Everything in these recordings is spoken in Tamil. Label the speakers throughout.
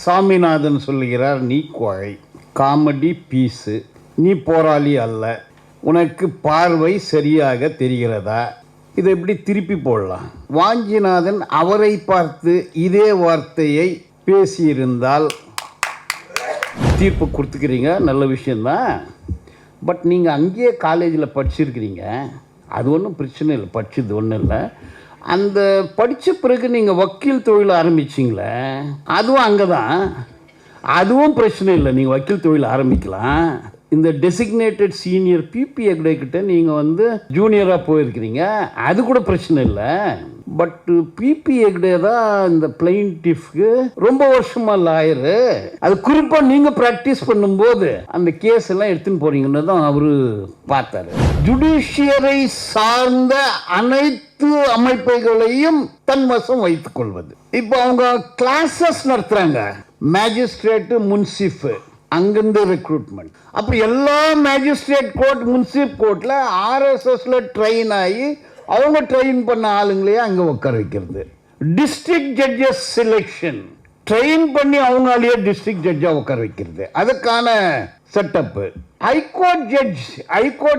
Speaker 1: சாமிநாதன் சொல்லுகிறார், நீ கோழை, காமெடி பீஸு, நீ போராளி அல்ல, உனக்கு பார்வை சரியாக தெரிகிறதா? இதை எப்படி திருப்பி போடலாம்? வாஞ்சிநாதன் அவரை பார்த்து இதே வார்த்தையை பேசியிருந்தால் தீர்ப்பு கொடுத்துக்கிறீங்க, நல்ல விஷயந்தான். பட் நீங்கள் அங்கேயே காலேஜில் படிச்சிருக்கிறீங்க, அது ஒன்றும் பிரச்சனை இல்லை, படித்தது ஒன்றும் இல்லை. அந்த படித்த பிறகு நீங்கள் வக்கீல் தொழில் ஆரம்பிச்சிங்களே, அதுவும் அங்கே தான், அதுவும் பிரச்சனை இல்லை, நீங்கள் வக்கீல் தொழில் ஆரம்பிக்கலாம். இந்த டெசிக்னேட்டட் சீனியர் பிபி ஹெக்டே கிட்ட நீங்கள் வந்து ஜூனியராக போயிருக்கிறீங்க, அது கூட பிரச்சனை இல்லை. பட் பிபி ஹெக்டே தான் இந்த பிளைன்டிஃப்க்கு ரொம்ப வருஷமாக லாயரு. அது குறிப்பாக நீங்கள் ப்ராக்டிஸ் பண்ணும்போது அந்த கேஸ் எல்லாம் எடுத்துன்னு போறீங்கன்னு தான் அவரு பார்த்தாரு. ஜுடிஷியரை சார்ந்த அனைத்து அமைப்புகளையும் தன் வசம் வைத்துக் கொள்வது. இப்போ அவங்க கிளாஸஸ் நடத்துறாங்க, மேஜிஸ்ட்ரேட்டு, முன்சிஃப், அங்கிருந்து ரெக்ரூட்மெண்ட். அப்படி எல்லா மேஜிஸ்ட்ரேட் கோர்ட், முன்சிப் கோர்ட்டில் ஆர்எஸ்எஸ்ல ட்ரெயின் ஆகி அவங்க ட்ரெயின் பண்ண ஆளுங்களையே அங்கே உட்கார வைக்கிறது. டிஸ்ட்ரிக்ட் ஜட்ஜஸ் செலெக்ஷன் ட்ரெயின் பண்ணி அவங்களாலேயே டிஸ்ட்ரிக்ட் ஜட்ஜாக உட்கார வைக்கிறது, அதுக்கான செட்டப்பு. ஹைகோர்ட்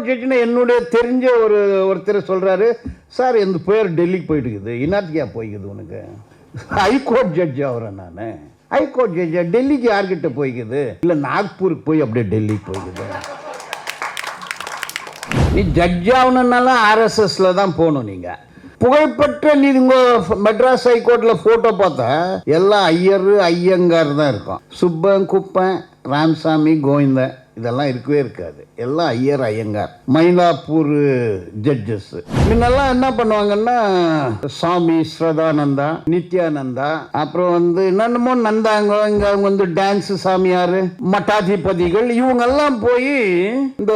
Speaker 1: ஜட்ஜ்னு என்னுடைய தெரிஞ்ச ஒருத்தர் சொல்கிறாரு, சார் எந்த பேர் டெல்லிக்கு போயிட்டு இருக்குது, இன்னாத்தியா போய்க்குது உனக்கு? ஹைகோர்ட் ஜட்ஜ் ஆகிறேன் நான். ஹைகோர்ட் ஜட்ஜா டெல்லிக்கு யார்கிட்ட போய்க்குது? இல்லை நாக்பூருக்கு போய் அப்படியே டெல்லிக்கு போய்க்குது. நீ ஜட்ஜ் ஆகணுன்னாலும் ஆர்எஸ்எஸ்ல தான் போகணும். நீங்கள் புகழ்பெற்ற மெட்ராஸ் ஹைகோர்ட்டில் ஃபோட்டோ பார்த்தா எல்லாம் ஐயங்கார் தான் இருக்கும். சுப்பன், குப்பன், ராமசாமி, கோவிந்தன் இதெல்லாம் இருக்கவே இருக்காது, எல்லாம் ஐயங்கார். மயிலாப்பூர் ஜட்ஜஸ் முன்னெல்லாம் என்ன பண்ணுவாங்கன்னா, சாமி, ஸ்ரதானந்தா, நித்யானந்தா, அப்புறம் வந்து என்னென்னமோ நந்தாங்க, இங்க அவங்க வந்து டான்ஸ் சாமியார், மட்டாதிபதிகள், இவங்கெல்லாம் போய் இந்த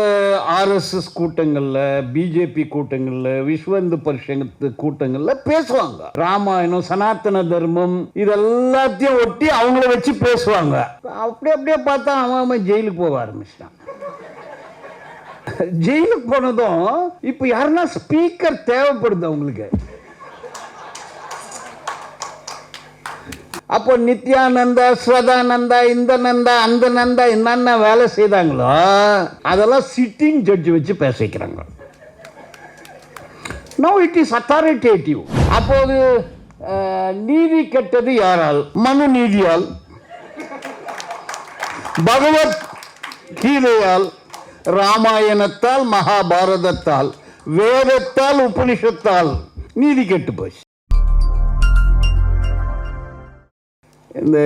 Speaker 1: ஆர்எஸ்எஸ் கூட்டங்கள்ல, பிஜேபி கூட்டங்கள்ல, விஸ்வ இந்து பரிஷத்து கூட்டங்கள்ல பேசுவாங்க. ராமாயணம், சனாதன தர்மம் இதெல்லாத்தையும் ஒட்டி அவங்கள வச்சு பேசுவாங்க. அப்படியே பார்த்தா அவன் ஜெயிலுக்கு போக ஆரம்பிச்சான். ஜெயிலுக்கு போனதும் இப்ப யாருன்னா ஸ்பீக்கர் தேவைப்படுது அவங்களுக்கு. அப்போ நித்யானந்தா, ஸ்ரதானந்தா, இந்த நந்தா, அந்த நந்தா என்னென்ன வேலை செய்தாங்களோ அதெல்லாம் சிட்டிங் ஜட்ஜ் வச்சு பேச வைக்கிறாங்க. Now it is authoritative. அப்போது நீதி கெட்டது யாரால்? மனு நீதியால், பகவத் கீதையால், ராமாயணத்தால், மகாபாரதத்தால், வேதத்தால், உபனிஷத்தால் நீதி கெட்டு போச்சு. இந்த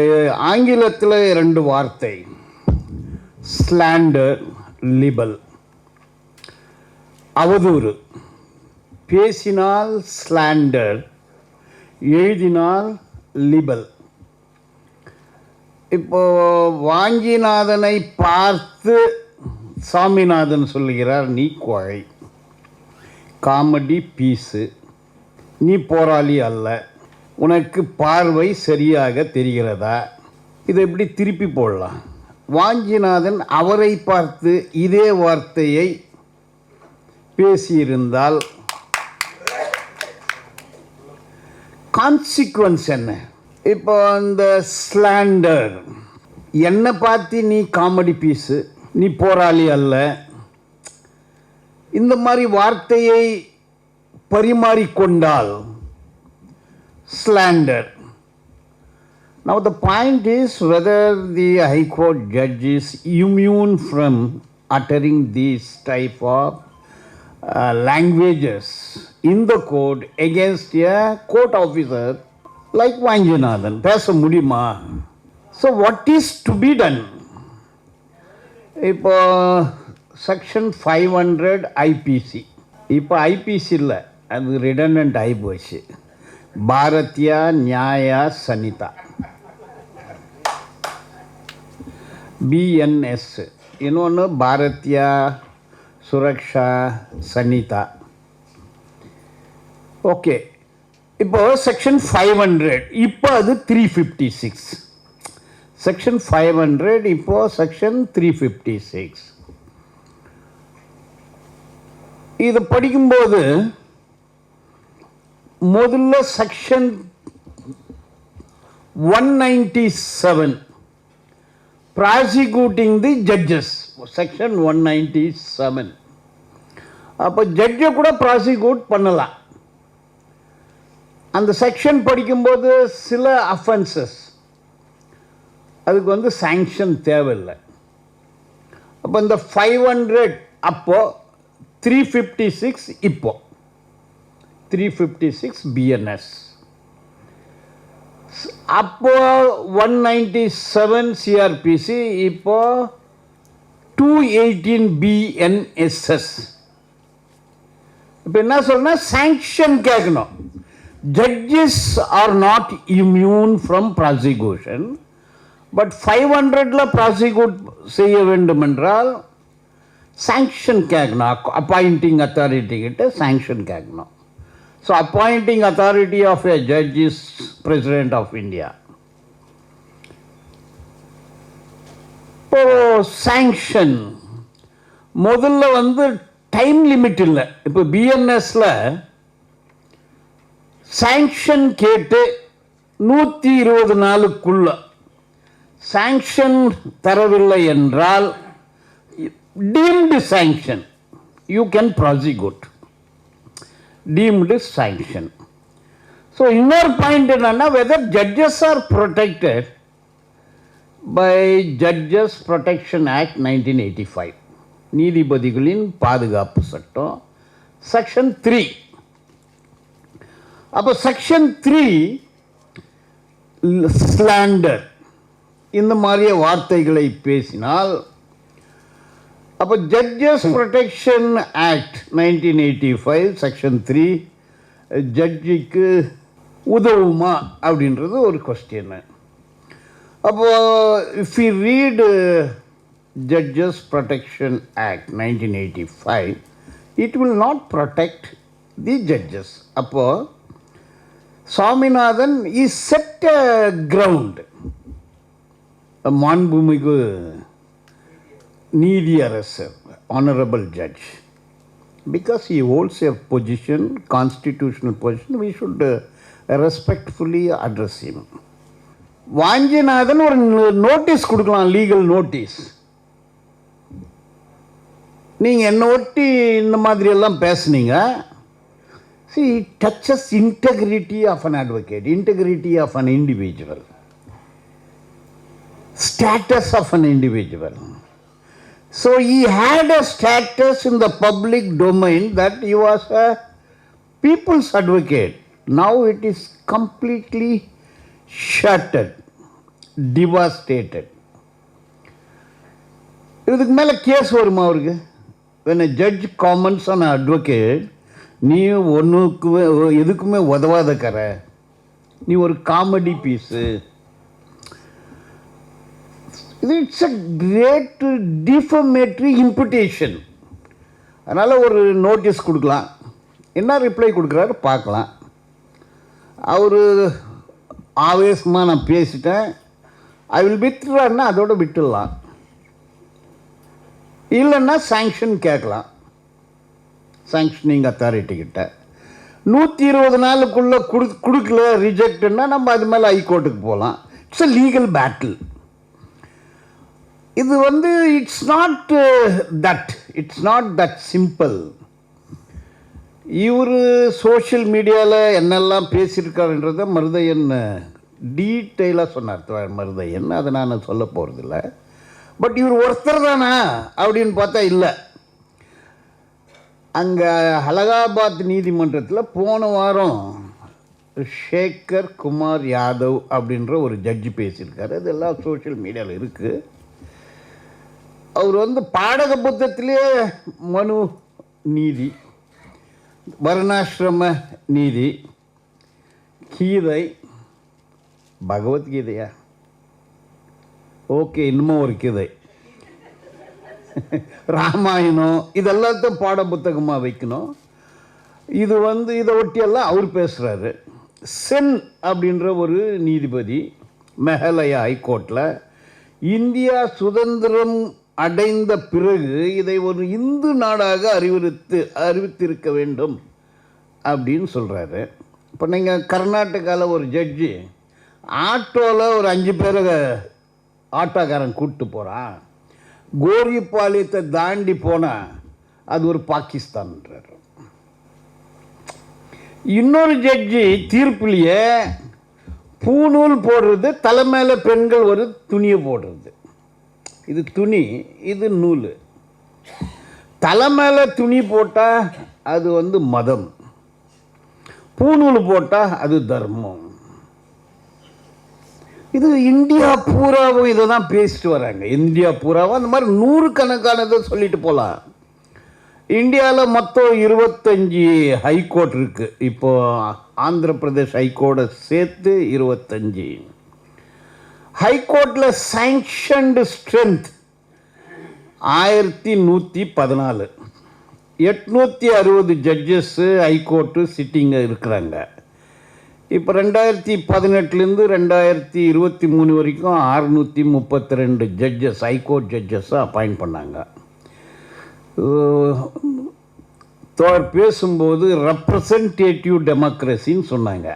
Speaker 1: ஆங்கிலத்தில் 2 வார்த்தை, ஸ்லாண்டர், லிபல். அவதூறு. பேசினால் ஸ்லாண்டர், எழுதினால் லிபல். இப்போ வாஞ்சிநாதனை பார்த்து சாமிநாதன் சொல்லுகிறார், நீ கோழை, காமெடி பீஸு, நீ போராளி அல்ல, உனக்கு பார்வை சரியாக தெரிகிறதா? இதை எப்படி திருப்பி போடலாம்? வாஞ்சிநாதன் அவரை பார்த்து இதே வார்த்தையை பேசியிருந்தால் கான்சிக்வன்ஸ் என்ன? இப்போ இந்த ஸ்லாண்டர், என்னை பார்த்து நீ காமெடி பீஸு, நீ போராளி அல்ல, இந்த மாதிரி வார்த்தையை பரிமாறிக்கொண்டால் slander. Now the point is whether the High Court judge is immune from uttering these type of languages in the court against a court officer like Vaஞ்சிநாதன். பேச முடியுமா? So what is to be done? இப்போ செக்ஷன் 500 ஐபிசி, இப்போ ஐபிசி இல்லை, அது ரிடண்டன்ட் ஆகி போச்சு. பாரதியா நியாயா சனிதா, பிஎன்எஸ், இன்னொன்று பாரதியா சுரக்ஷா சனிதா. ஓகே, இப்போ செக்ஷன் 500, இப்போ அது 356. செக்ஷன் 500 இப்போ செக்ஷன் 356. இது படிக்கும்போது முதல்ல செக்ஷன் 197 ப்ராசிக்யூட்டிங் தி ஜட்ஜஸ், செக்ஷன் 197. அப்போ ஜட்ஜை கூட ப்ராசிக்யூட் பண்ணலாம். அந்த செக்ஷன் படிக்கும்போது சில அஃபென்சஸ் அதுக்கு வந்து சாங்ஷன் தேவையில்லை. அப்போ இந்த 500 அப்போது 356 இப்போ 356 பிஎன்எஸ். அப்போ 197 சிஆர்பிசி, இப்போ 218 பிஎன்எஸ்எஸ். இப்போ என்ன சொல்றேன்னா சாங்ஷன் கேட்கணும். Judges are not immune from prosecution. But 500ல ப்ராசிக்யூட் செய்ய வேண்டும் என்றால் சாங்ஷன் கேட்கணும். அப்பாயிண்டிங் அத்தாரிட்டி கிட்ட சாங்ஷன் கேட்கணும். So appointing authority of a judge is president of India. இப்போ சாங்ஷன் முதல்ல வந்து டைம் லிமிட் இல்லை. இப்போ பிஎன்எஸ்ல சாங்ஷன் கேட்டு 120 நாளுக்குள்ள சாங்ஷன் தரவில்லை என்றால் deemed sanction you can prosecute. Deemed sanction. So இன்னொரு பாயிண்ட் என்னன்னா, whether judges are protected by judges protection act 1985, நீதிபதிகளின் பாதுகாப்பு சட்டம், செக்ஷன் 3. அப்போ செக்ஷன் 3 ஸ்லாண்டர் இந்த மாதிரிய வார்த்தைகளை பேசினால், அப்போ ஜட்ஜஸ் ப்ரொடெக்ஷன் ஆக்ட் 1985 செக்ஷன் 3 ஜட்ஜிக்கு உதவுமா அப்படின்றது ஒரு கொஸ்டின். அப்போ if you read judges protection act 1985, it will not protect the judges. அப்போ Saminathan is set a ground. மாண்புமிகு நீதியரசர், honorable judge, because he holds a position, constitutional position, we should respectfully address him. Vanchinathan ஒரு நோட்டீஸ் கொடுக்கலாம், லீகல் நோட்டீஸ். நீங்கள் என்னை ஒட்டி இந்த மாதிரி எல்லாம் பேசுனீங்க. See, it touches integrity of an advocate, integrity of an individual, status of an individual. So he had a status in the public domain that he was a people's advocate. Now it is completely shattered, devastated. இதுக்கு மேலே கேஸ் வருமா அவருக்கு? when a judge comments on an advocate, நீ ஒன்றுக்கு எதுக்குமே உதவாத கர, நீ ஒரு comedy piece, it's a great defamatory imputation. அதனால் ஒரு நோட்டீஸ் கொடுக்கலாம். என்ன ரிப்ளை கொடுக்குறாரு பார்க்கலாம். அவர் ஆவேசமாக நான் பேசிட்டேன், ஐ வில் வித்ட்ரான்னா அதோட விட்டுடலாம். இல்லைன்னா சாங்ஷன் கேட்கலாம் சாங்ஷனிங் அத்தாரிட்டி கிட்ட. 120 நாளுக்குள்ளே கொடுக்கல, ரிஜெக்ட்னா நம்ம அது மேலே ஹைகோர்ட்டுக்கு போகலாம். It's a legal battle. இது வந்து இட்ஸ் நாட் தட் சிம்பிள். இவர் சோஷியல் மீடியாவில் என்னெல்லாம் பேசியிருக்காருன்றதை மருதையன் டீட்டெயிலாக சொன்னார். மருதையன் அதை நான் சொல்ல போகிறதில்ல. பட் இவர் ஒருத்தர் தானா அப்படின்னு பார்த்தா இல்லை. அங்கே அலகாபாத் நீதிமன்றத்தில் போன வாரம் சேகர் குமார் யாதவ் அப்படின்ற ஒரு ஜட்ஜி பேசியிருக்காரு. அது எல்லாம் சோஷியல் மீடியாவில் இருக்குது. அவர் வந்து பாடக புத்தத்திலே மனு நீதி, வர்ணாசிரம நீதி, கீதை, பகவத்கீதையா, ஓகே, இன்னமும் ஒரு கீதை, ராமாயணம், இதெல்லாத்தையும் பாட புத்தகமாக வைக்கணும். இது வந்து இதை ஒட்டியெல்லாம் அவர் பேசுகிறாரு. சென் அப்படின்ற ஒரு நீதிபதி மெஹலயா ஹைகோர்ட்டில், இந்தியா சுதந்திரம் அடைந்த பிறகு இதை ஒரு இந்து நாடாக அறிவித்திருக்க வேண்டும் அப்படின்னு சொல்கிறாரு. இப்போ நீங்கள் கர்நாடகாவில் ஒரு ஜட்ஜி ஆட்டோவில் ஒரு 5 பேரை ஆட்டோக்காரன் கூப்பிட்டு போகிறான். கோரிப்பாளையத்தை தாண்டி போனால் அது ஒரு பாகிஸ்தான்ன்றார். இன்னொரு ஜட்ஜி தீர்ப்புலையே பூநூல் போடுறது, தலை மேலே பெண்கள் ஒரு துணியை போடுறது. இது துணி, இது நூல். தலை மேலே துணி போட்டால் அது வந்து மதம், பூநூல் போட்டால் அது தர்மம். இது இந்தியா பூராவும் இதை தான் பேசிட்டு வராங்க. இந்தியா பூராவும் அந்த மாதிரி 100கணக்கானதை சொல்லிட்டு போகலாம். இந்தியாவில் மொத்தம் 25 ஹைகோர்ட் இருக்குது. இப்போது ஆந்திர பிரதேஷ் ஹைகோர்ட்டை சேர்த்து 25. ஹைகோர்ட்டில் சாங்ஷன்டு ஸ்ட்ரென்த் 1114. 860 ஜட்ஜஸ்ஸு ஹைகோர்ட்டு சிட்டிங்க இருக்கிறாங்க. இப்போ 2018லேருந்து 2023 வரைக்கும் 632 ஜட்ஜஸ், ஹைகோர்ட் ஜட்ஜஸை அப்பாயிண்ட் பண்ணாங்க. தோழர் பேசும்போது ரெப்ரசன்டேட்டிவ் டெமோக்ரஸின்னு சொன்னாங்க.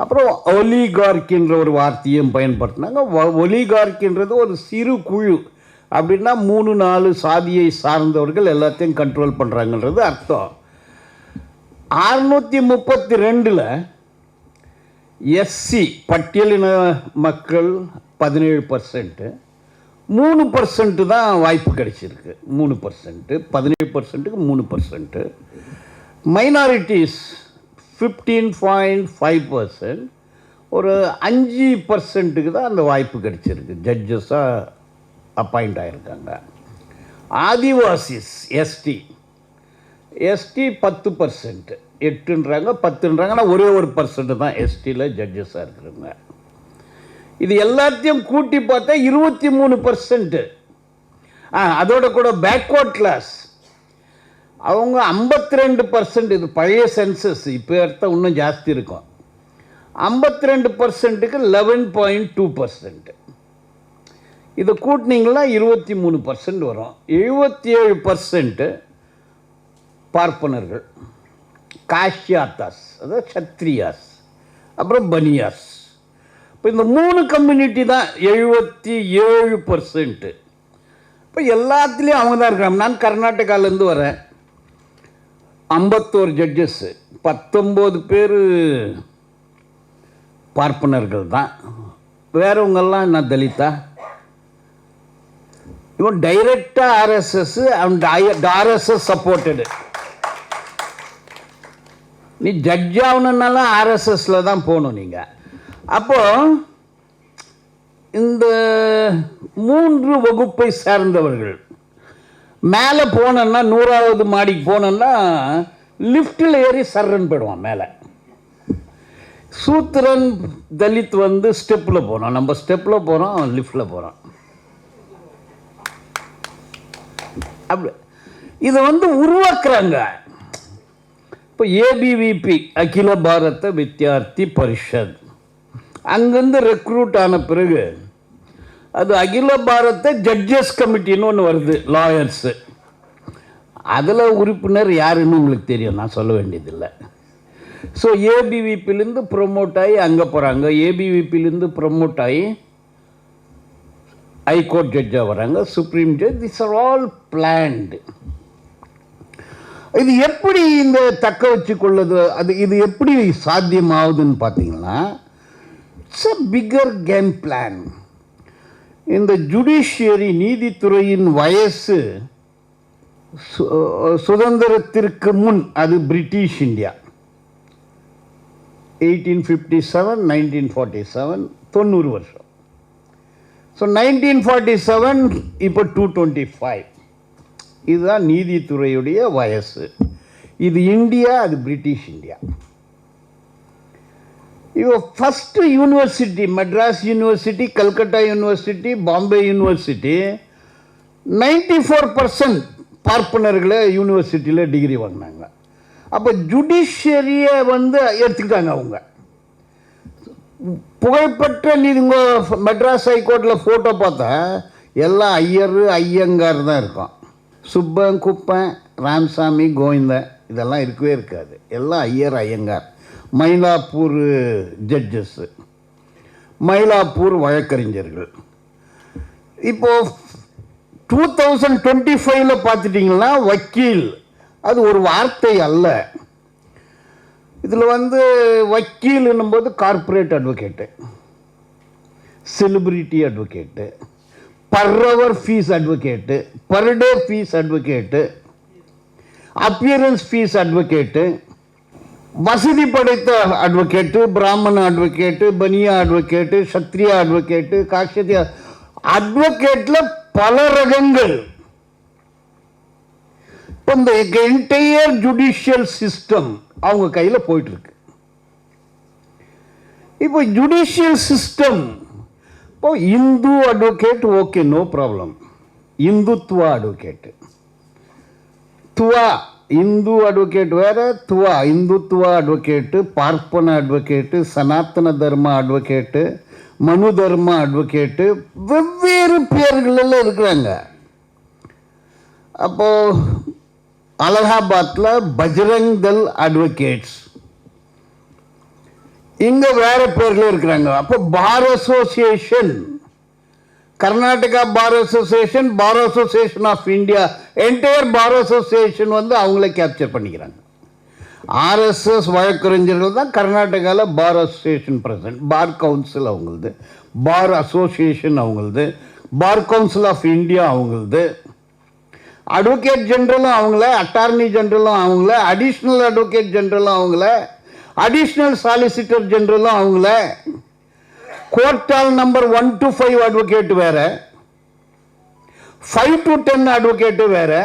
Speaker 1: அப்புறம் ஒலிகார்க்கின்ற ஒரு வார்த்தையும் பயன்படுத்தினாங்க. ஒலிகார்க்கின்றது ஒரு சிறு குழு, அப்படின்னா 3-4 சாதியை சார்ந்தவர்கள் எல்லாத்தையும் கண்ட்ரோல் பண்ணுறாங்கன்றது அர்த்தம். 632ல் எஸ்சி பட்டியலின மக்கள் 17%, 3% தான் வாய்ப்பு கிடைச்சிருக்கு. 3%, 17%க்கு 3%. மைனாரிட்டிஸ் 15.5%, ஒரு 5%க்கு தான் அந்த வாய்ப்பு கிடைச்சிருக்கு, ஜட்ஜஸாக அப்பாயிண்ட் ஆகியிருக்காங்க. ஆதிவாசிஸ் எஸ்டி 10%, 8ன்றாங்க 10ன்றாங்க. ஆனால் ஒரே 1% தான் எஸ்டியில் ஜட்ஜஸாக இருக்கிறவங்க. இது எல்லாத்தையும் கூட்டி பார்த்தா 23%. அதோட கூட பேக்வர்ட் கிளாஸ் அவங்க 52%. இது பழைய சென்சஸ், இப்போ எடுத்தால் இன்னும் ஜாஸ்தி இருக்கும். 52%க்கு 11.2%. இதை கூட்டினீங்கன்னா 23% வரும். 77% பார்ப்பனர்கள், காஷ்யாத்தாஸ், அதாவது சத்ரியாஸ், அப்புறம் பனியாஸ். இப்போ இந்த 3 கம்யூனிட்டி தான் 77%. இப்போ எல்லாத்துலேயும் அவங்க தான் இருக்கிறாங்க. நான் கர்நாடகாவிலேருந்து வரேன். 51 ஜட்ஜஸ்ஸு, 19 பேர் பார்ப்பனர்கள் தான். வேறவங்கெல்லாம் நான் தலிதா. இவன் டைரக்டாக ஆர்எஸ்எஸ் அண்ட் ஆர்எஸ்எஸ் சப்போர்ட்டடு. நீ ஜட்ஜ் ஆகணுன்னாலும் ஆர்எஸ்எஸில் தான் போகணும் நீங்கள். அப்போது இந்த 3 வகுப்பை சார்ந்தவர்கள் மேலே போனோன்னா, 100வது மாடிக்கு போனோன்னா லிஃப்ட்டில் ஏறி சர்றன் போயிடுவான் மேலே. சூத்திரன் தலித் வந்து ஸ்டெப்பில் போகிறோம், நம்ம ஸ்டெப்பில் போகிறோம், லிஃப்டில் போகிறோம். அப்படி இதை வந்து உருவாக்குறாங்க. இப்போ ஏபிவிபி, அகில பாரத வித்யார்த்தி பரிஷத், அங்கேருந்து ரெக்ரூட் ஆன பிறகு அது அகில பாரத ஜட்ஜஸ் கமிட்டின்னு ஒன்று வருது, லாயர்ஸு. அதில் உறுப்பினர் யாருன்னு உங்களுக்கு தெரியும், நான் சொல்ல வேண்டியதில்லை. ஸோ ஏபிவிபிலேருந்து ப்ரொமோட் ஆகி அங்கே போகிறாங்க. ஏபிவிபிலேருந்து ப்ரொமோட் ஆகி ஹைகோர்ட் ஜட்ஜாக வராங்க, supreme judge. This are all planned. இது எப்படி இந்த தக்க வச்சு கொள்ளுது, இது எப்படி சாத்தியமாகுதுன்னு பார்த்தீங்கன்னா, it's a bigger game plan. இந்த ஜுடிஷியரி, நீதித்துறையின் வயசு சுதந்திரத்திற்கு முன், அது பிரிட்டிஷ் இந்தியா 1857, 1947, 90 வருஷம். ஸோ 1947, இப்போ 225. இதுதான் நீதித்துறையுடைய வயசு. இது இந்தியா, அது பிரிட்டிஷ் இந்தியா. இப்போ first university, Madras university, Calcutta university, Bombay university 94% பார்ப்பனர்களை யூனிவர்சிட்டியில் டிகிரி வாங்கினாங்க. அப்போ ஜுடிஷியரியை வந்து எடுத்துக்கிட்டாங்க அவங்க. புகழ்பெற்ற நீதிங்க மெட்ராஸ் ஹைகோர்ட்டில் ஃபோட்டோ பார்த்தா எல்லாம் ஐயங்கார் தான் இருக்கும். சுப்பன், குப்பன், ராமசாமி, கோவிந்தன் இதெல்லாம் இருக்கவே இருக்காது. எல்லாம் ஐயங்கார். மயிலாப்பூர் ஜட்ஜஸ்ஸு, மயிலாப்பூர் வழக்கறிஞர்கள், இப்போ 2025 பார்த்துட்டிங்கன்னா வக்கீல் அது ஒரு வார்த்தை அல்ல. இதில் வந்து வக்கீல்னும் போது corporate advocate, celebrity advocate, per hour fees advocate, per day fees advocate, appearance fees advocate, வசதி படைத்த அட்வொகேட்டு, பிராமண அட்வொகேட்டு, பனியா அட்வொகேட்டு, சத்ரியா அட்வொகேட்டு, காஷத்தியா அட்வொகேட்டில் பல ரகங்கள். இப்போ இந்த என்டையர் ஜுடிஷியல் சிஸ்டம் அவங்க கையில் போயிட்டுருக்கு. இப்போ ஜுடிஷியல் சிஸ்டம் இப்போ Hindu advocate okay, no problem. Hindutva advocate, துவா இந்து அட்வொகேட் வேறு, துவா இந்துத்துவா அட்வொகேட்டு, பார்ப்பன அட்வொகேட்டு, சனாத்தன தர்ம அட்வொகேட்டு, மனு தர்ம அட்வொகேட்டு, வெவ்வேறு பேர்களெல்லாம் இருக்கிறாங்க. அப்போது அலகாபாத்தில் பஜ்ரங் தள் அட்வொகேட்ஸ், இங்கே வேறு பேரில் இருக்கிறாங்க. அப்போ bar association, Karnataka bar association, bar association of India, entire bar association வந்து அவங்களே கேப்சர் பண்ணிக்கிறாங்க. ஆர்எஸ்எஸ் வழக்கறிஞர்கள் தான் கர்நாடகாவில் bar association president, bar council அவங்களது, பார் அசோசியேஷன் அவங்களது, பார் கவுன்சில் ஆஃப் இந்தியா அவங்களது, அட்வொகேட் ஜெனரலும் அவங்கள, அட்டார்னி ஜெனரலும் அவங்கள, அடிஷ்னல் அட்வொகேட் ஜெனரலும் அவங்கள, அடிஷ்னல் சாலிசிட்டர் ஜெனரலும் அவங்கள, கோர்ட்டால் நம்பர் 1 to 5 அட்வொகேட் வேறு, 5 to 10 அட்வொகேட்டு வேறு,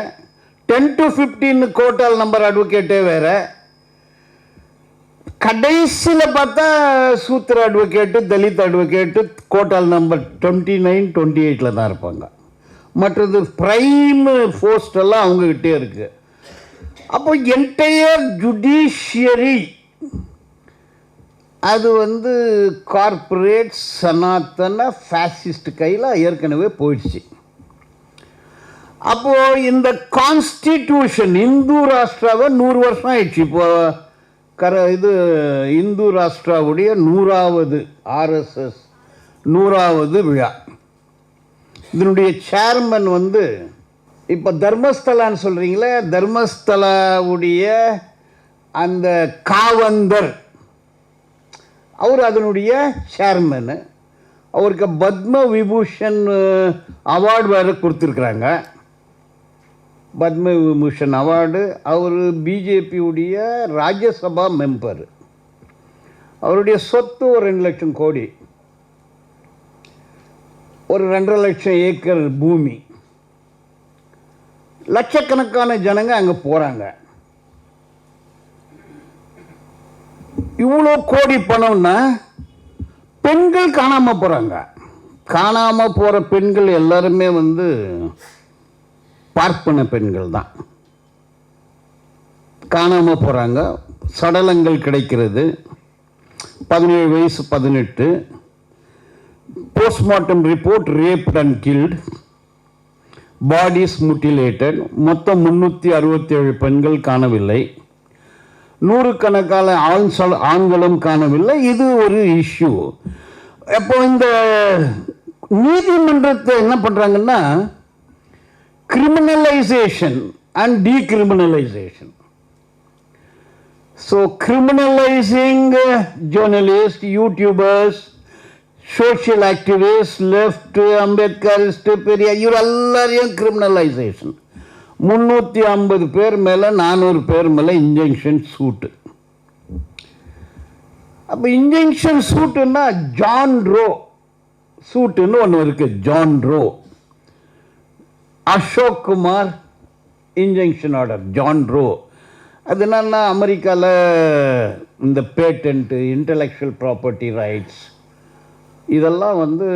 Speaker 1: 10 to 15 கோர்ட்டால் நம்பர் அட்வொகேட்டே வேறு. கடைசியில் பார்த்தா சூத்திர அட்வொகேட்டு, தலித் அட்வொகேட்டு கோர்ட்டால் நம்பர் 29, 28 தான் இருப்பாங்க. மற்றது பிரைம் போஸ்டெல்லாம் அவங்ககிட்டே இருக்குது. அப்போ என்டையர் ஜுடிஷியரி அது வந்து கார்ப்பரேட் சனாத்தன ஃபேசிஸ்ட் கையில் ஏற்கனவே போயிடுச்சு. அப்போது இந்த கான்ஸ்டிடியூஷன் இந்து ராஷ்டிராவை 100 வருஷம் ஆயிடுச்சு. இப்போ இது இந்து ராஷ்டிராவுடைய 100வது ஆர்எஸ்எஸ் 100வது விழா. இதனுடைய சேர்மன் வந்து இப்போ தர்மஸ்தலான்னு சொல்கிறீங்களே, தர்மஸ்தலாவுடைய அந்த காவந்தர் அவர் அதனுடைய சேர்மனு. அவருக்கு பத்ம விபூஷன் அவார்டு வேறு கொடுத்துருக்குறாங்க. பத்ம விபூஷன் அவார்டு. அவர் பிஜேபியுடைய ராஜ்யசபா மெம்பர். அவருடைய சொத்து ஒரு 2 லட்சம் கோடி, ஒரு 2.5 லட்சம் ஏக்கர் பூமி. லட்சக்கணக்கான ஜனங்க அங்கே போகிறாங்க. இவ்வளோ கோடி பணம்னா பெண்கள் காணாமல் போகிறாங்க. காணாமல் போகிற பெண்கள் எல்லாருமே வந்து பார்ப்பன பெண்கள் தான் காணாமல் போகிறாங்க. சடலங்கள் கிடைக்கிறது 17 வயசு 18. Postmortem report raped and killed, bodies mutilated. மொத்தம் 367 பெண்கள் காணவில்லை. 100கணக்கான ஆண்களும் காணவில்லை. இது ஒரு இஷ்யூ. அப்போ இந்த நீதிமன்றத்தை என்ன பண்ணுறாங்கன்னா criminalisation and decriminalisation. So கிரிமினலைசிங் journalist, YouTubers, social activist, left, Ambedkarist, Periyar, இவர் எல்லாரையும் கிரிமினலைசேஷன். 350 பேர் மேலே 400 பேர் மேலே இன்ஜெக்ஷன் சூட்டு. அப்போ இன்ஜெக்ஷன் சூட்டுன்னா ஜான் ரோ சூட்டுன்னு ஒன்று இருக்குது. John Roe, Ashok Kumar injection order, John Roe. அது என்னன்னா அமெரிக்காவில் இந்த பேட்டன்ட்டு, இன்டலெக்சுவல் ப்ராப்பர்ட்டி ரைட்ஸ் இதெல்லாம் வந்து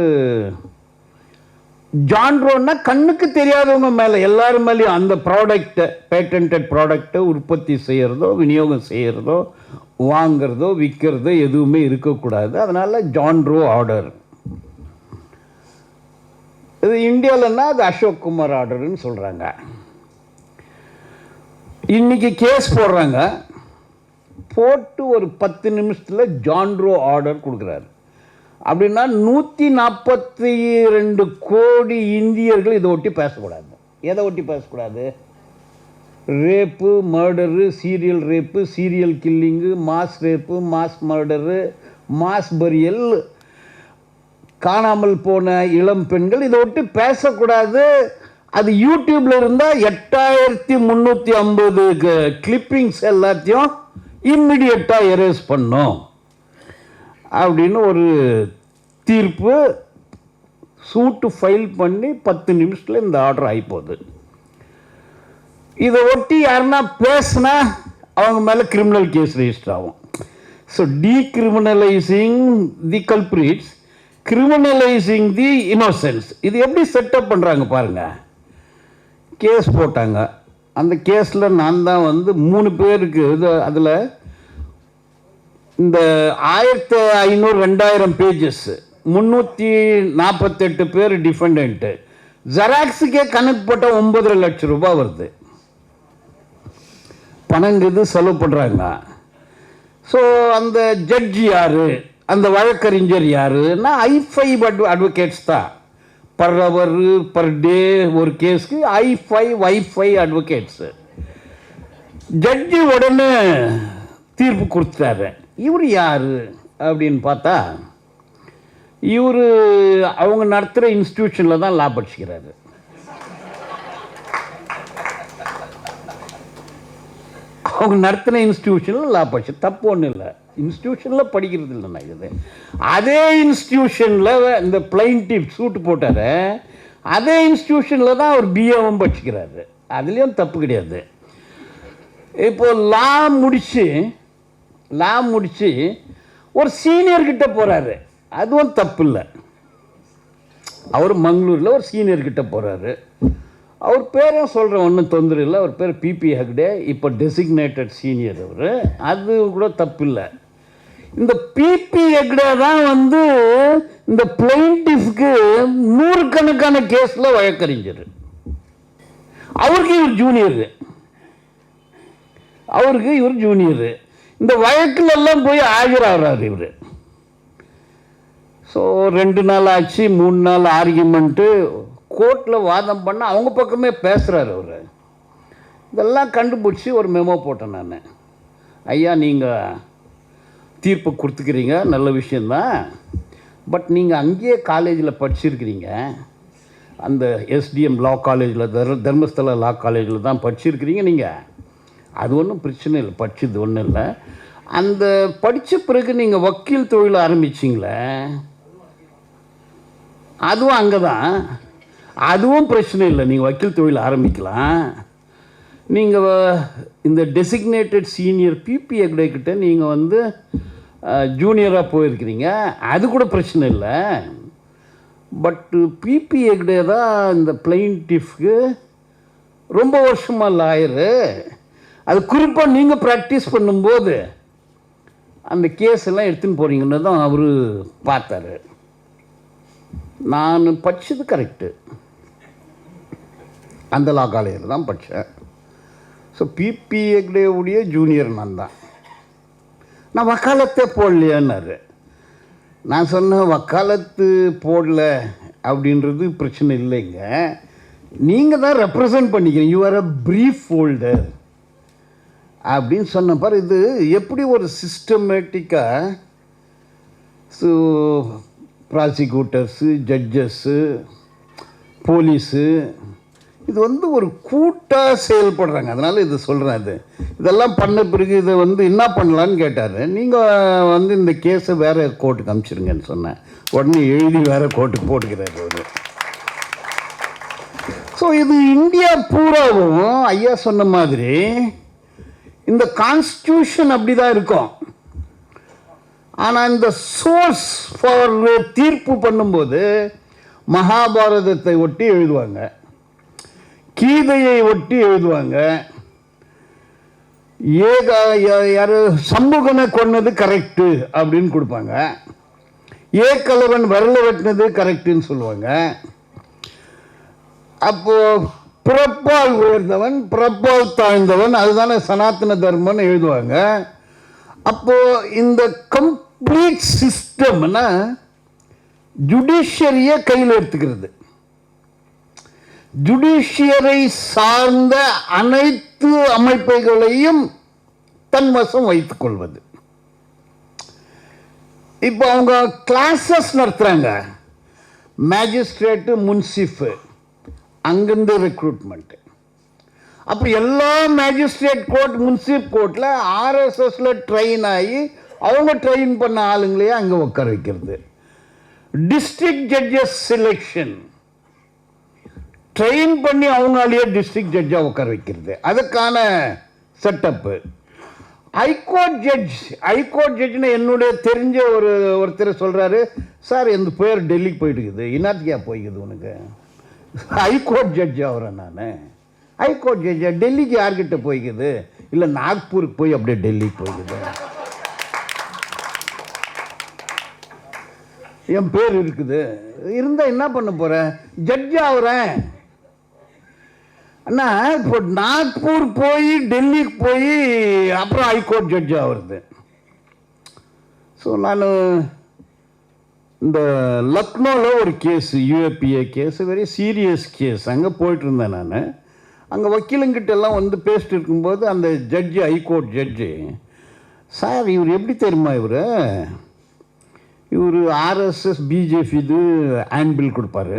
Speaker 1: ஜான்ரோன்னா கண்ணுக்கு தெரியாதவங்க மேலே எல்லாரும் மேலேயும் அந்த ப்ராடக்டை, பேட்டன்டட் ப்ராடக்டை உற்பத்தி செய்கிறதோ, விநியோகம் செய்கிறதோ, வாங்கிறதோ, விற்கிறதோ எதுவுமே இருக்கக்கூடாது. அதனால் ஜான்ரோ ஆர்டர். இது இந்தியாவில்னா அது அசோக் குமார் ஆர்டர்னு சொல்கிறாங்க. இன்றைக்கி கேஸ் போடுறாங்க. போட்டு ஒரு 10 நிமிஷத்தில் ஜான்ரோ ஆர்டர் கொடுக்குறாரு. அப்படின்னா 142 கோடி இந்தியர்கள் இதை ஒட்டி பேசக்கூடாது. எதை ஒட்டி பேசக்கூடாது? Rape, murder, serial rape, serial killing, mass rape, mass murder, mass burial, காணாமல் போன இளம் பெண்கள், இதை ஒட்டி பேசக்கூடாது. அது யூடியூப்ல இருந்தால் 8350 கிளிப்பிங்ஸ் எல்லாத்தையும் இம்மிடியட்டாக எரேஸ் பண்ணோம் அப்படின்னு ஒரு தீர்ப்பு சூட்டு ஃபைல் பண்ணி 10 நிமிஷத்தில் இந்த ஆர்டர் ஆகிப்போகுது. இதை ஒட்டி யாருன்னா பேசுனா அவங்க மேலே கிரிமினல் கேஸ் ரெஜிஸ்டர் ஆகும். ஸோ டீக்ரிமினலைசிங் தி கல்பிரிட்ஸ், கிரிமினலைசிங் தி இன்னோசென்ஸ். இது எப்படி செட்டப் பண்ணுறாங்க பாருங்கள். கேஸ் போட்டாங்க. அந்த கேஸில் நான் தான் 3 பேருக்கு இது, அதில் இந்த 1500 2000 பேஜஸ், 348 பேர் டிஃபெண்டன்ட்டு. ஜெராக்ஸுக்கே கணக்கு போட்டால் 9.5 லட்சம் ரூபாய் வருது. பணங்கிறது செலவு பண்ணுறாங்க. ஸோ அந்த ஜட்ஜி யார், அந்த வழக்கறிஞர் யாருன்னா I5 அட்வொகேட்ஸ் தான். பர் ஹவர் பர் டே ஒரு கேஸ்க்கு I5 Y5 அட்வொகேட்ஸு. ஜட்ஜி உடனே தீர்ப்பு கொடுத்துட்டாரு. இவர் யார் அப்படின்னு பார்த்தா, இவர் அவங்க நடத்துகிற இன்ஸ்டிடியூஷனில் தான் லா படிச்சுக்கிறாரு. அவங்க நடத்தின இன்ஸ்டிடியூஷனில் லா படிச்சு தப்பு ஒன்றும் இல்லை. இன்ஸ்டிடியூஷனில் படிக்கிறது இல்லைண்ணா இது. அதே இன்ஸ்டிடியூஷனில் இந்த பிளைன்டிஃப் சூட்டு போட்டார், அதே இன்ஸ்டிடியூஷனில் தான் அவர் பிஏவும் படிச்சுக்கிறாரு. அதுலேயும் தப்பு கிடையாது. இப்போது லா முடித்து ஒரு சீனியர்கிட்ட போகிறாரு, அதுவும் தப்பு இல்லை. அவர் மங்களூரில் ஒரு சீனியர்கிட்ட போகிறாரு. அவர் பேரும் சொல்கிறேன், ஒன்றும் தொந்தரவு இல்லை. அவர் பேர் பிபி ஹெக்டே, இப்போ டெசிக்னேட்டட் சீனியர் அவர். அது கூட தப்பு இல்லை. இந்த பிபி ஹெக்டே தான் இந்த பிளைன்டிஃப்க்கு 100 கணக்கான கேஸில் வழக்கறிஞர். அவருக்கு இவர் ஜூனியரு. இந்த வழக்கில் எல்லாம் போய் ஆஜராகிறார் இவர். ஸோ 2 நாள் ஆச்சு, 3 நாள் ஆர்கியூமெண்ட்டு, கோர்ட்டில் வாதம் பண்ண அவங்க பக்கமே பேசுகிறார் அவர். இதெல்லாம் கண்டுபிடிச்சி ஒரு மெமோ போட்டேன் நான். ஐயா, நீங்கள் தீர்ப்பு கொடுத்துக்கிறீங்க, நல்ல விஷயந்தான். பட் நீங்கள் அங்கேயே காலேஜில் படிச்சிருக்கிறீங்க, அந்த SDM லா காலேஜில், தர்மஸ்தலா லா காலேஜில் தான் படிச்சிருக்கிறீங்க நீங்கள். அது ஒன்றும் பிரச்சனை இல்லை, படித்தது ஒன்றும் இல்லை. அந்த படித்த பிறகு நீங்கள் வக்கீல் தொழில் ஆரம்பிச்சிங்களே, அதுவும் அங்கே தான். அதுவும் பிரச்சனை இல்லை, நீங்கள் வக்கீல் தொழில் ஆரம்பிக்கலாம். நீங்கள் இந்த டெசிக்னேட்டட் சீனியர் பிபி ஹெக்டே கிட்ட நீங்கள் ஜூனியராக போயிருக்கிறீங்க, அது கூட பிரச்சனை இல்லை. பட்டு பிபி ஹெக்டே தான் இந்த பிளைன்டிஃப்க்கு ரொம்ப வருஷமாக லாயரு. அது குறிப்பாக நீங்கள் ப்ராக்டிஸ் பண்ணும்போது அந்த கேஸ் எல்லாம் எடுத்துன்னு போகிறீங்கன்னு தான் அவர் பார்த்தாரு. நான் படித்தது கரெக்டு, அந்த லா காலேஜில் தான் படித்தேன். ஸோ பிபி ஹெக்டேவுடைய ஜூனியர் நான் தான். நான் வக்காலத்தே போடலையான்னாரு. நான் சொன்னேன், வக்காலத்து போடல அப்படின்றது பிரச்சனை இல்லைங்க, நீங்கள் தான் ரெப்ரசன்ட் பண்ணிக்கிறீங்க, you are a brief holder அப்படின்னு சொன்ன பாரு. இது எப்படி ஒரு சிஸ்டமேட்டிக்காக ப்ராசிக்யூட்டர்ஸு, ஜட்ஜஸ்ஸு, போலீஸு இது ஒரு கூட்டாக செயல்படுறாங்க. அதனால் இது சொல்கிறேன். இதெல்லாம் பண்ண பிறகு இதை என்ன பண்ணலான்னு கேட்டார். நீங்கள் இந்த கேஸை வேறு கோர்ட்டுக்கு அனுப்பிச்சிருங்கன்னு சொன்னேன். உடனே எழுதி வேறு கோர்ட்டுக்கு போட்டுக்கிறார் அவர். ஸோ இது இந்தியா பூராவும் ஐயா சொன்ன மாதிரி இந்த கான்ஸ்டியூஷன் அப்படி தான் இருக்கும். ஆனால் இந்த சோர்ஸ் ஃபார் தீர்ப்பு பண்ணும்போது மகாபாரதத்தை ஒட்டி எழுதுவாங்க, கீதையை ஒட்டி எழுதுவாங்க. யார் சம்புகனை கொன்னது கரெக்டு அப்படின்னு கொடுப்பாங்க, ஏக்கலவன் வரல வெட்டினது கரெக்டுன்னு சொல்லுவாங்க. அப்போது பிறப்பால் உயர்ந்தவன் பிறப்பால் தாழ்ந்தவன், அதுதானே சனாத்தன தர்மம்னு எழுதுவாங்க. அப்போது இந்த கம்ப்ளீட் சிஸ்டம்னா ஜுடிஷியரியை கையில் எடுத்துக்கிறது, ஜுடிஷியரை சார்ந்த அனைத்து அமைப்புகளையும் தன் வசம் வைத்துக் கொள்வது. இப்போ அவங்க கிளாஸஸ் நடத்துகிறாங்க, மேஜிஸ்ட்ரேட்டு, முன்சிஃபு, அங்கிருந்து ரெக்ரூட்மெண்ட்டு. அப்படி எல்லா மேஜிஸ்ட்ரேட் கோர்ட், முன்சிப் கோர்ட்டில் ஆர்எஸ்எஸில் ட்ரெயின் ஆகி அவங்க ட்ரெயின் பண்ண ஆளுங்களையே அங்கே உட்கார வைக்கிறது. டிஸ்ட்ரிக்ட் ஜட்ஜஸ் செலெக்ஷன் ட்ரெயின் பண்ணி அவங்களாலேயே டிஸ்ட்ரிக்ட் ஜட்ஜாக உட்கார வைக்கிறது, அதுக்கான செட்டப்பு. ஹைகோர்ட் ஜட்ஜ்னு என்னுடைய தெரிஞ்ச ஒருத்தர் சொல்கிறாரு, சார் எந்த பேர் டெல்லிக்கு போயிட்டு இருக்குது, என்னத்துக்கா போய்க்குது உனக்கு, ஹைகோர்ட் ஜட்ஜ் ஆகிறேன் நான். ஹைகோர்ட் ஜட்ஜா டெல்லிக்கு யார்கிட்ட போய்க்குது, இல்லை நாக்பூருக்கு போய் அப்படியே டெல்லிக்கு போய்க்குது, என் பேர் இருக்குது, இருந்தால் என்ன பண்ண போகிறேன், ஜட்ஜ் ஆகிறேன். அண்ணா இப்போ நாக்பூர் போய் டெல்லிக்கு போய் அப்புறம் ஹைகோர்ட் ஜட்ஜ் ஆகிறது. ஸோ நான் இந்த லக்னோவில் ஒரு case, UAPA case, very serious case, அங்கே போயிட்டு இருந்தேன் நான். அங்கே வக்கீலுங்கிட்டெல்லாம் வந்து பேசிட்டு இருக்கும்போது அந்த ஜட்ஜு, ஹைகோர்ட் ஜட்ஜு, சார் இவர் எப்படி தெரியுமா, இவர் ஆர்எஸ்எஸ் பிஜேபி இது ஹேண்ட்பில் கொடுப்பாரு,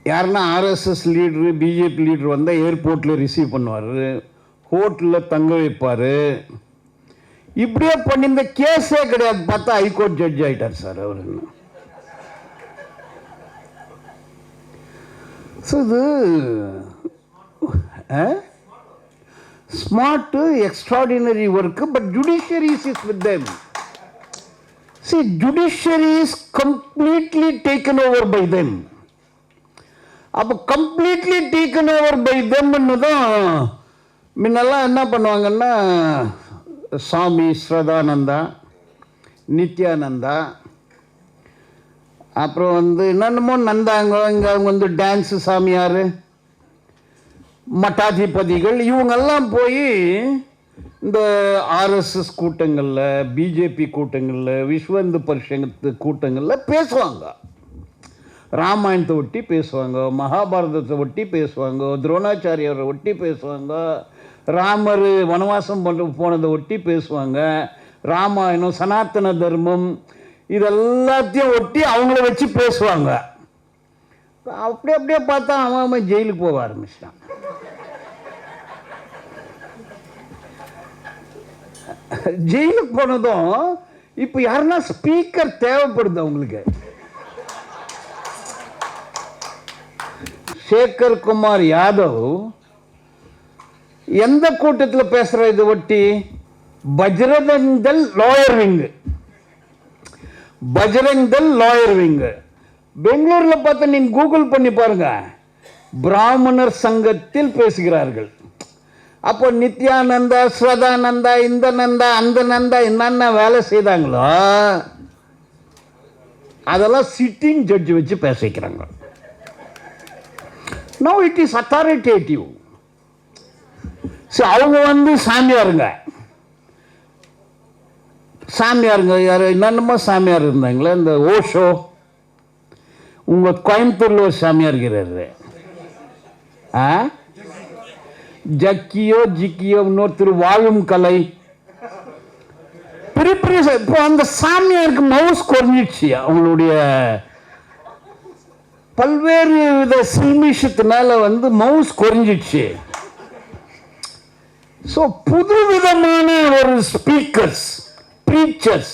Speaker 1: யாருன்னா ஆர்எஸ்எஸ் லீட்ரு, பிஜேபி லீட்ரு வந்தால் ஏர்போர்ட்டில் ரிசீவ் பண்ணுவார், ஹோட்டலில் தங்க வைப்பார், இப்படியே பண்ணி இந்த கேஸே கிடையாது, பார்த்தா ஹைகோர்ட் ஜட்ஜ் ஆகிட்டார் சார் அவர். ஸோ இது smart, extraordinary work, but judiciary is with them. See, judiciary is completely taken over by them. அப்போ கம்ப்ளீட்லி டேக்கன் ஓவர் பை தெம்னு தான் முன்னெல்லாம் என்ன பண்ணுவாங்கன்னா, சாமி ஸ்ரதானந்தா, நித்யானந்தா, அப்புறம் வந்து என்னென்னமோ நந்தாங்க, இங்கே அவங்க வந்து டான்ஸு சாமியார், மட்டாதிபதிகள், இவங்கெல்லாம் போய் இந்த ஆர்எஸ்எஸ் கூட்டங்களில், பிஜேபி கூட்டங்களில், விஸ்வ இந்து பரிஷத்து கூட்டங்களில் பேசுவாங்க. ராமாயணத்தை ஒட்டி பேசுவாங்க, மகாபாரதத்தை ஒட்டி பேசுவாங்க, துரோணாச்சாரியரை ஒட்டி பேசுவாங்க, ராமர் வனவாசம் போனதை ஒட்டி பேசுவாங்க, ராமாயணம், சனாத்தன தர்மம், இதெல்லாத்தையும் ஒட்டி அவங்கள வச்சு பேசுவாங்க. அப்படியே பார்த்தா அவன் ஜெயிலுக்கு போக ஆரம்பிச்சிட்டான். ஜெயிலுக்கு போனதும் இப்போ யாருன்னா ஸ்பீக்கர் தேவைப்படுது அவங்களுக்கு. சேகர் குமார் யாதவ் எந்த கூட்டத்தில் பேசுற இது ஒட்டி, பஜ்ரங்தல் லாயர் விங்கு, பஜ்ரங்தல் லாயர் விங்கு பெங்களூர்ல பார்த்து நீங்க கூகுள் பண்ணி பாருங்க, பிராமணர் சங்கத்தில் பேசுகிறார்கள். அப்போ நித்யானந்தா, ஸ்வதானந்தா, இந்த நந்தா, அந்த நந்தா என்னென்ன வேலை செய்தாங்களோ அதெல்லாம் சிட்டிங் ஜட்ஜ் வச்சு பேச வைக்கிறாங்க. No it is authoritative. அவங்க வந்து சாமியாருங்க, யார் என்னென்னமோ சாமியார் இருந்தாங்களே, இந்த ஓஷோ, உங்க கோயம்புத்தூர்ல ஒரு சாமியார் இருக்கிறாரு, ஜக்கியோ இன்னொருத்தர் வாழும் கலை, பெரிய பெரிய. இப்போ அந்த சாமியாருக்கு மவுஸ் குறைஞ்சிடுச்சு, அவங்களுடைய பல்வேறு வித சில்மிஷத்தினால வந்து மவுஸ் குறைஞ்சிடுச்சு. ஸோ புது விதமான ஒரு speakers, preachers,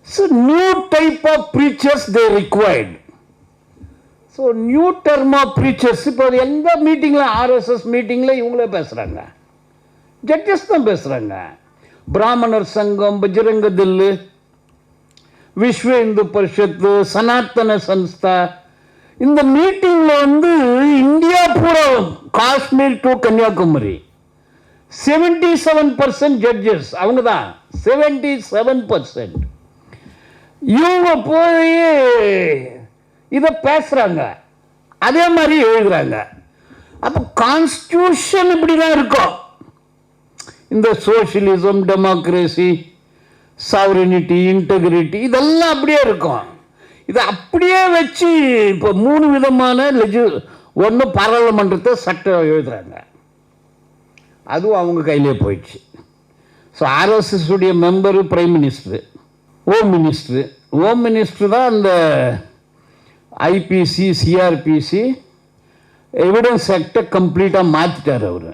Speaker 1: so new type of preachers they required. So new term of preachers. இப்போ எந்த மீட்டிங்கில், ஆர்எஸ்எஸ் மீட்டிங்கில் இவங்களே பேசுகிறாங்க, ஜட்ஜஸ் தான் பேசுகிறாங்க. பிராமணர் சங்கம், பஜ்ரங்க தில்லு, விஸ்வ இந்து பரிஷத்து, சனாத்தன சன்ஸ்தா, இந்த மீட்டிங்கில் வந்து இந்தியா பூரா, காஷ்மீர் டு கன்னியாகுமரி 77% ஜட்ஜஸ் அவங்க தான், 77%. இவங்க போய் இதை பேசுறாங்க, அதே மாதிரி எழுதுறாங்க. அப்போ கான்ஸ்டியூஷன் இப்படி தான் இருக்கும். இந்த சோசியலிசம், டெமோக்ரஸி, சாவரினிட்டி, இன்டெகிரிட்டி, இதெல்லாம் அப்படியே இருக்கும். இதை அப்படியே வச்சு இப்போ 3 விதமான ஒன்று பாராளுமன்றத்தை சட்டம் எழுதுகிறாங்க, அதுவும் அவங்க கையிலே போயிடுச்சு. ஸோ RSS உடைய member prime minister, home minister தான் அந்த ஐபிசி, சிஆர்பிசி எவிடன்ஸ் ஆக்டை கம்ப்ளீட்டாக மாற்றிட்டார் அவர்.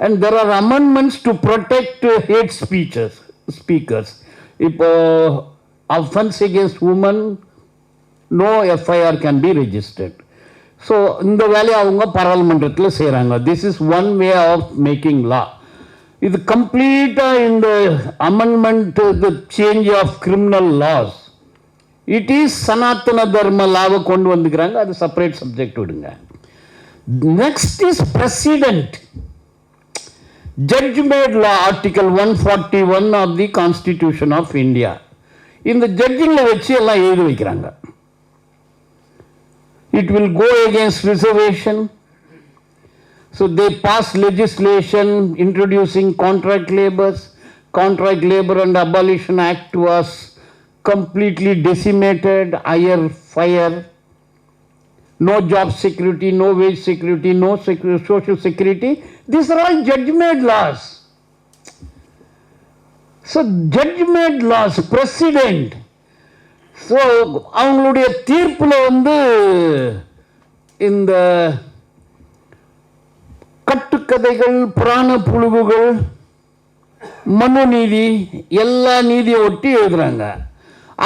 Speaker 1: And there are amendments to protect hate speakers. இப்போ offence against women no FIR can be registered. So இந்த வேலையை அவங்க பாராளுமன்றத்தில் செய்கிறாங்க. This is one way of making law. இது கம்ப்ளீட்டாக இந்த amendment, the change of criminal laws, it is Sanatana Dharma லாவை கொண்டு வந்துக்கிறாங்க. அது செப்பரேட் சப்ஜெக்ட் விடுங்க. Next is president. Judge-made law, Article 141 of the Constitution of India. இந்த ஜட்ஜிங்கில் வச்சு எல்லாம் எழுதி வைக்கிறாங்க. It will go against reservation. So they pass legislation introducing contract labor and abolition act was completely decimated. Higher fire, no job security, no wage security, no social security. These are all judge-made laws. So judge-made laws, precedent. So அவங்களுடைய தீர்ப்பில் வந்து இந்த கட்டுக்கதைகள், புராண புழுவுகள், மனு நீதி, எல்லா நீதியை ஒட்டி எழுதுறாங்க.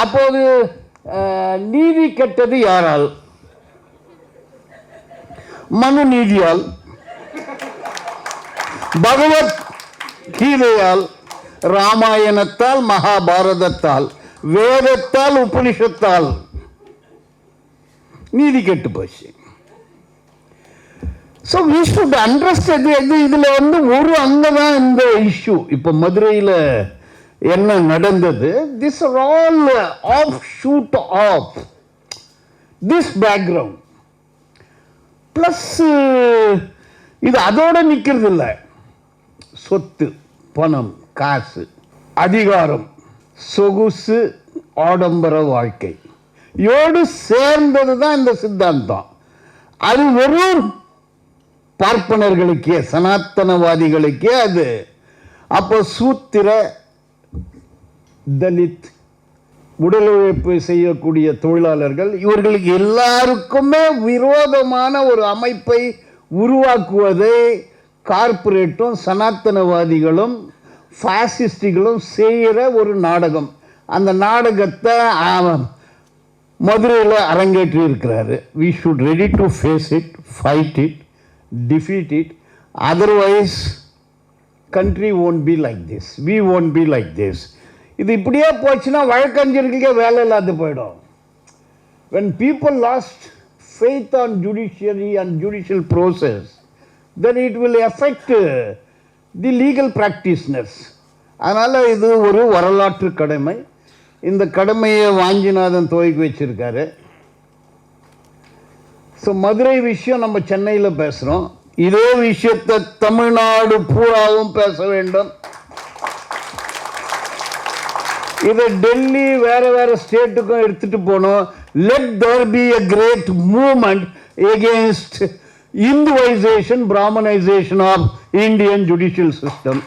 Speaker 1: அப்போது நீதி கெட்டது யாரால்? மனு நீதியால், பகவத் கீதையால், ராமாயணத்தால், மகாபாரதத்தால், வேதத்தால், உபனிஷத்தால் நீதி கெட்டு போச்சு. So we should understand. இதில் வந்து ஒரு அங்கதான் இந்த இஷ்யூ. இப்போ மதுரையில் என்ன நடந்தது, this are all offshoot of this background. Plus இது அதோட நிற்கிறது இல்லை. சொத்து, பணம், காசு, அதிகாரம், சொகுசு, ஆடம்பர வாழ்க்கை யோடு சேர்ந்தது தான் இந்த சித்தாந்தம். அது வெறும் பார்ப்பனர்களுக்கே, சனாத்தனவாதிகளுக்கே அது. அப்போ சூத்திர, தலித், உடல் உழைப்பு செய்யக்கூடிய தொழிலாளர்கள், இவர்களுக்கு எல்லாருக்குமே விரோதமான ஒரு அமைப்பை உருவாக்குவதை கார்ப்பரேட்டும் சனாத்தனவாதிகளும் ஃபாசிஸ்டுகளும் செய்கிற ஒரு நாடகம். அந்த நாடகத்தை மதுரையில் அரங்கேற்றி இருக்கிறாரு. We should ready to face it, fight it, defeat it. Otherwise country won't be like this, we won't be like this. இது இப்படியே போச்சுன்னா வழக்கறிஞர்களுக்கே வேலை இல்லாது போயிடும். when people lost faith on judiciary and judicial process, then it will affect the legal practitioners. அதனால் இது ஒரு வரலாற்று கடமை. இந்த கடமையை வாஞ்சிநாதன் துவக்கி வச்சிருக்காரு. ஸோ மதுரை விஷயம் நம்ம சென்னையில் பேசுகிறோம். இதே விஷயத்தை தமிழ்நாடு பூராவும் பேச வேண்டும். இதை டெல்லி வேற வேற ஸ்டேட்டுக்கும் எடுத்துட்டு போகணும். let there be a great movement against Hinduization, Brahmanization of Indian judicial system.